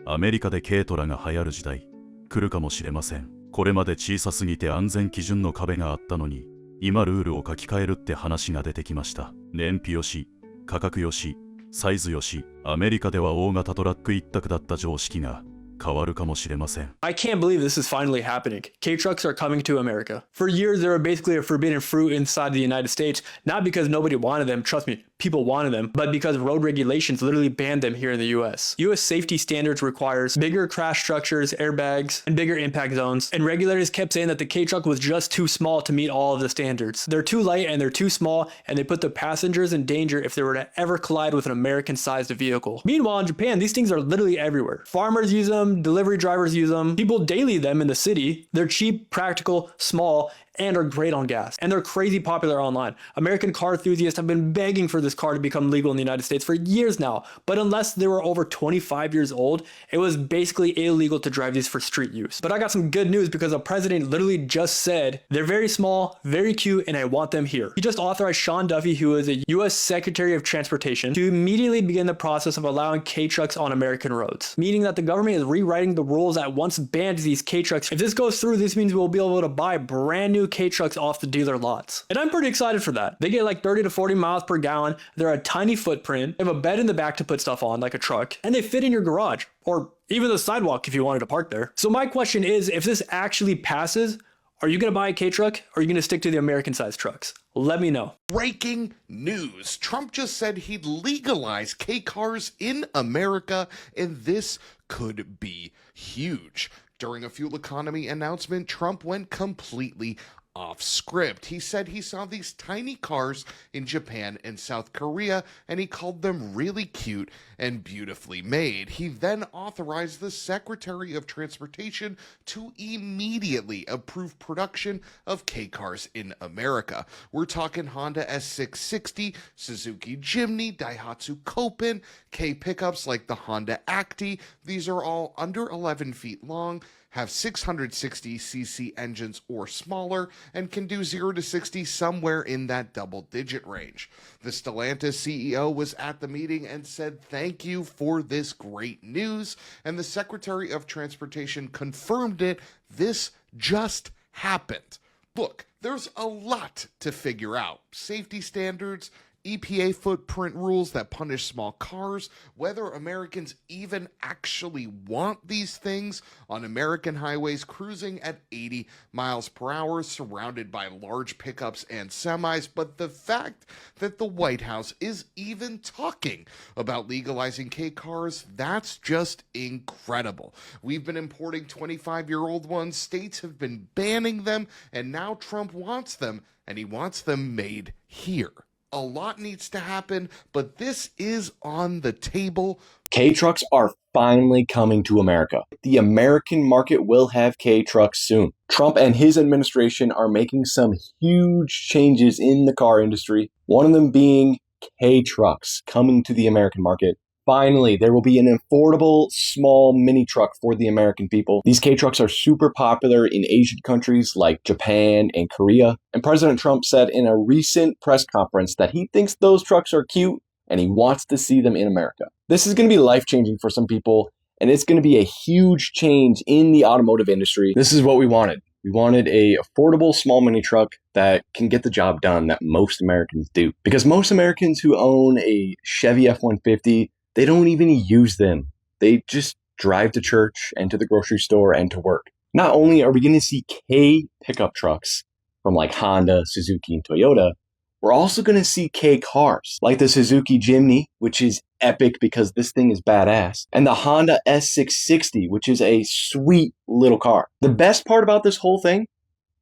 アメリカで軽トラが流行る時代、来るかもしれません。これまで小さすぎて安全基準の壁があったのに、今ルールを書き換えるって話が出てきました。燃費よし、価格よし、サイズよし、アメリカでは大型トラック一択だった常識が変わるかもしれません。I can't believe this is finally happening. K-trucks are coming to America. For years, they were basically a forbidden fruit inside the United States, not because nobody wanted them, trust me, people wanted them, but because road regulations literally banned them here in the US. US safety standards requires bigger crash structures, airbags, and bigger impact zones, and regulators kept saying that the K-truck was just too small to meet all of the standards. They're too light and they're too small, and they put the passengers in danger if they were to ever collide with an American-sized vehicle. Meanwhile, in Japan, these things are literally everywhere. Farmers use them, delivery drivers use them, people daily them in the city. They're cheap, practical, small, and are great on gas. And they're crazy popular online. American car enthusiasts have been begging for this car to become legal in the United States for years now. But unless they were over 25 years old, it was basically illegal to drive these for street use. But I got some good news because the president literally just said, they're very small, very cute, and I want them here. He just authorized Sean Duffy, who is a US Secretary of Transportation, to immediately begin the process of allowing K-trucks on American roads. Meaning that the government is rewriting the rules that once banned these K-trucks. If this goes through, this means we'll be able to buy brand new K-trucks off the dealer lots. And I'm pretty excited for that. They get like 30 to 40 miles per gallon. They're a tiny footprint. They have a bed in the back to put stuff on like a truck. And they fit in your garage or even the sidewalk if you wanted to park there. So my question is, if this actually passes, are you going to buy a K-truck or are you going to stick to the American-sized trucks? Let me know. Breaking news. Trump just said he'd legalize K-cars in America, and this could be huge. During a fuel economy announcement, Trump went completely off script. He said he saw these tiny cars in Japan and South Korea, and he called them really cute and beautifully made. He then authorized the Secretary of Transportation to immediately approve production of K-cars in America. We're talking Honda S660, Suzuki Jimny, Daihatsu Copen, K pickups like the Honda Acti. These are all under 11 feet long, have 660cc engines or smaller, and can do 0 to 60 somewhere in that double-digit range. The Stellantis CEO was at the meeting and said thank you for this great news, and the Secretary of Transportation confirmed it. This just happened. Look, there's a lot to figure out. Safety standards, EPA footprint rules that punish small cars, whether Americans even actually want these things on American highways cruising at 80 miles per hour, surrounded by large pickups and semis. But the fact that the White House is even talking about legalizing K-cars, that's just incredible. We've been importing 25-year-old ones, states have been banning them, and now Trump wants them, and he wants them made here. A lot needs to happen, but this is on the table. K-trucks are finally coming to America. The American market will have K-trucks soon. Trump and his administration are making some huge changes in the car industry, one of them being K-trucks coming to the American market. Finally, there will be an affordable, small mini truck for the American people. These K-trucks are super popular in Asian countries like Japan and Korea. And President Trump said in a recent press conference that he thinks those trucks are cute and he wants to see them in America. This is going to be life-changing for some people, and it's going to be a huge change in the automotive industry. This is what we wanted. We wanted a affordable small mini truck that can get the job done that most Americans do. Because most Americans who own a Chevy F-150, they don't even use them. They just drive to church and to the grocery store and to work. Not only are we going to see K pickup trucks from like Honda, Suzuki, and Toyota, we're also going to see K cars like the Suzuki Jimny, which is epic because this thing is badass, and the Honda S660, which is a sweet little car. The best part about this whole thing,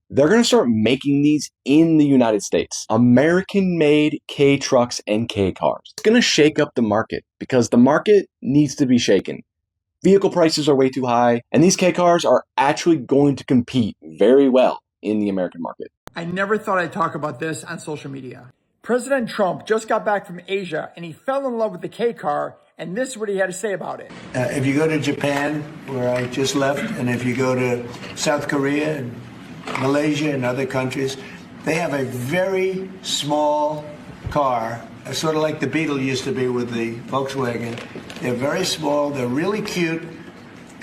they're going to start making these in the United States. American-made K-trucks and K-cars. It's going to shake up the market because the market needs to be shaken. Vehicle prices are way too high, and these K-cars are actually going to compete very well in the American market. I never thought I'd talk about this on social media. President Trump just got back from Asia, and he fell in love with the K-car, and this is what he had to say about it. If you go to Japan, where I just left, and if you go to South Korea and Malaysia and other countries, they have a very small car, sort of like the Beetle used to be with the Volkswagen. They're very small, they're really cute,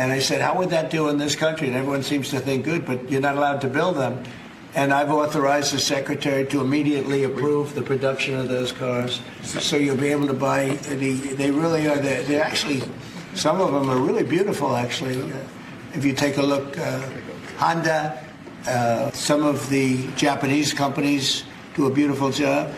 And I said, how would that do in this country? And everyone seems to think good, but you're not allowed to build them. And I've authorized the secretary to immediately approve the production of those cars. So you'll be able to buy, they really are, they're actually, some of them are really beautiful, actually. If you take a look, Honda, some of the Japanese companies do a beautiful job.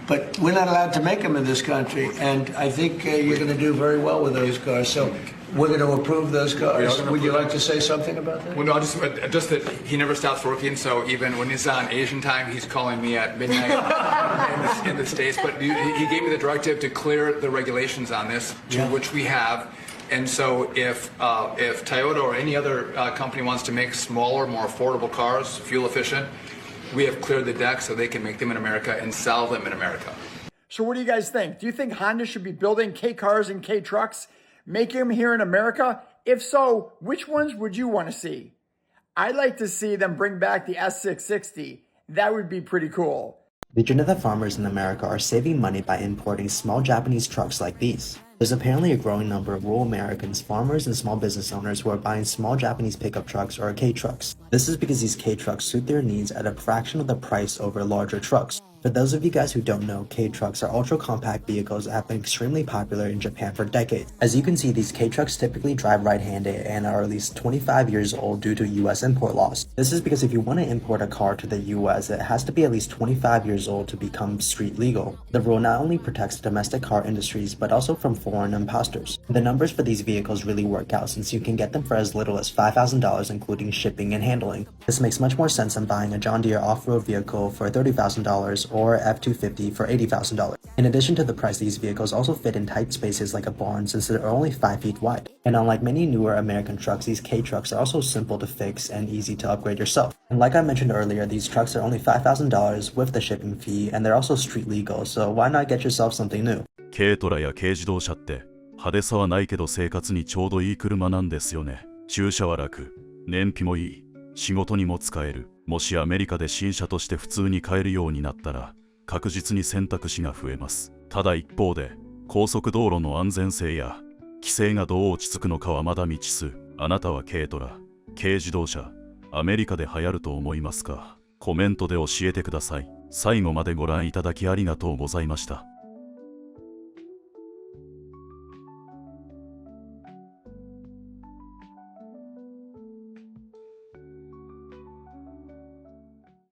But we're not allowed to make them in this country. And I think you're going to do very well with those cars. So we're going to approve those cars. Would you like to say something about that? Well, no, just that he never stops working. So even when he's on Asian time, he's calling me at midnight in the States. But he gave me the directive to clear the regulations on this, which we have. And so if Toyota or any other company wants to make smaller, more affordable cars, fuel efficient, we have cleared the deck so they can make them in America and sell them in America. So what do you guys think? Do you think Honda should be building K cars and K trucks, making them here in America? If so, which ones would you want to see? I'd like to see them bring back the S660. That would be pretty cool. Did you know that farmers in America are saving money by importing small Japanese trucks like these? There's apparently a growing number of rural Americans, farmers, and small business owners who are buying small Japanese pickup trucks or K trucks. This is because these K trucks suit their needs at a fraction of the price over larger trucks. For those of you guys who don't know, K trucks are ultra-compact vehicles that have been extremely popular in Japan for decades. As you can see, these K trucks typically drive right-handed and are at least 25 years old due to US import laws. This is because if you want to import a car to the US, it has to be at least 25 years old to become street legal. The rule not only protects domestic car industries, but also from foreign imposters. The numbers for these vehicles really work out since you can get them for as little as $5,000 including shipping and handling. This makes much more sense than buying a John Deere off-road vehicle for $30,000 or F-250 for $80,000. In addition to the price, these vehicles also fit in tight spaces like a barn since they're only 5 feet wide. And unlike many newer American trucks, these K trucks are also simple to fix and easy to upgrade yourself. And like I mentioned earlier, these trucks are only $5,000 with the shipping fee, and they're also street legal, so why not get yourself something new? 軽トラや軽自動車って派手さはないけど生活にちょうどいい車なんですよね。駐車は楽、燃費もいい、仕事にも使える。もしアメリカで新車として普通に買えるようになったら確実に選択肢が増えます。ただ一方で高速道路の安全性や規制がどう落ち着くのかはまだ未知数。あなたは軽トラ、軽自動車、アメリカで流行ると思いますか？コメントで教えてください。最後までご覧いただきありがとうございました。